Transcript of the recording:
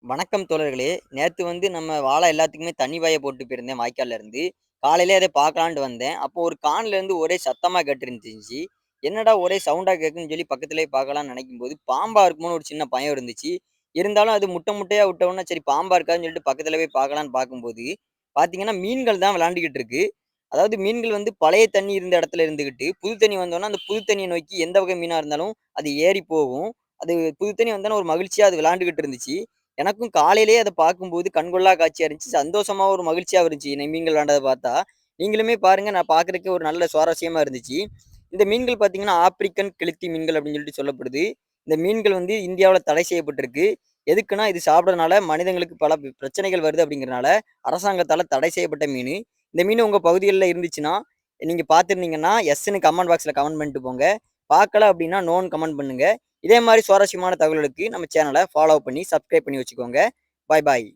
வணக்கம் தோழர்களே! நேத்து நம்ம வாழை எல்லாத்துக்குமே தண்ணி பாய போட்டு போயிருந்தேன் வாய்க்கால்ல இருந்து. காலையிலே அத பார்க்கலான்ட்டு வந்தேன். அப்போ ஒரு கான்ல இருந்து ஒரே சத்தமா கேட்டுருந்துச்சு. என்னடா ஒரே சவுண்டா கேட்குதுன்னு சொல்லி பக்கத்திலேயே பார்க்கலான்னு நெனைக்கும்போது, பாம்பா இருக்குமோன்னு ஒரு சின்ன பயம் இருந்துச்சு. இருந்தாலும் அது முட்டை முட்டையா விட்டவுடனே சரி பாம்பா இருக்காதுன்னு சொல்லிட்டு பக்கத்தில போய் பார்க்கலான்னு பார்க்கும்போது, பார்த்தீங்கன்னா மீன்கள் தான் விளையாண்டுகிட்டு இருக்கு. அதாவது மீன்கள் பழைய தண்ணி இருந்த இடத்துல இருந்துகிட்டு, புது தண்ணி வந்தோனே அந்த புது தண்ணிய நோக்கி எந்த வகை மீனா இருந்தாலும் அது ஏறி போகும். அது புது தண்ணி வந்தோனே ஒரு மகிழ்ச்சியா அது விளையாண்டுகிட்டு இருந்துச்சு. எனக்கும் காலையிலேயே அத பார்க்கும்போது கண்கொள்ளா காட்சியா இருந்துச்சு. சந்தோஷமா ஒரு மகிழ்ச்சியாவும் இருந்துச்சு. மீன்கள் விளையாண்டத பார்த்தா. நீங்களுமே பாருங்க நான் பார்க்கறதுக்கு ஒரு நல்ல சுவாரஸ்யமா இருந்துச்சு. இந்த மீன்கள் பார்த்தீங்கன்னா, ஆப்பிரிக்கன் கெளுத்தி மீன்கள் அப்படின்னு சொல்லிட்டு சொல்லப்படுது. இந்த மீன்கள் இந்தியாவுல தடை செய்யப்பட்டிருக்கு. எதுக்குன்னா, இது சாப்பிடுறதுனால மனிதங்களுக்கு பல பிரச்சனைகள் வருது அப்படிங்கிறனால, அரசாங்கத்தால தடை செய்யப்பட்ட மீனு. இந்த மீன் உங்க பகுதிகள்ல இருந்துச்சுன்னா, நீங்க பார்த்திருந்தீங்கன்னா, எஸ்ன்னு கமெண்ட் பாக்ஸ்ல கமெண்ட் பண்ணிட்டு போங்க. பார்க்கல அப்படின்னா, நோன்னு கமெண்ட் பண்ணுங்க. இதே மாரி சுவாரஸ்யமான தகவல்களுக்கு நம்ம சேனல ஃபாலோ பண்ணி, சப்ஸ்கிரைப் பண்ணி வச்சுக்கோங்க. பாய் பாய்.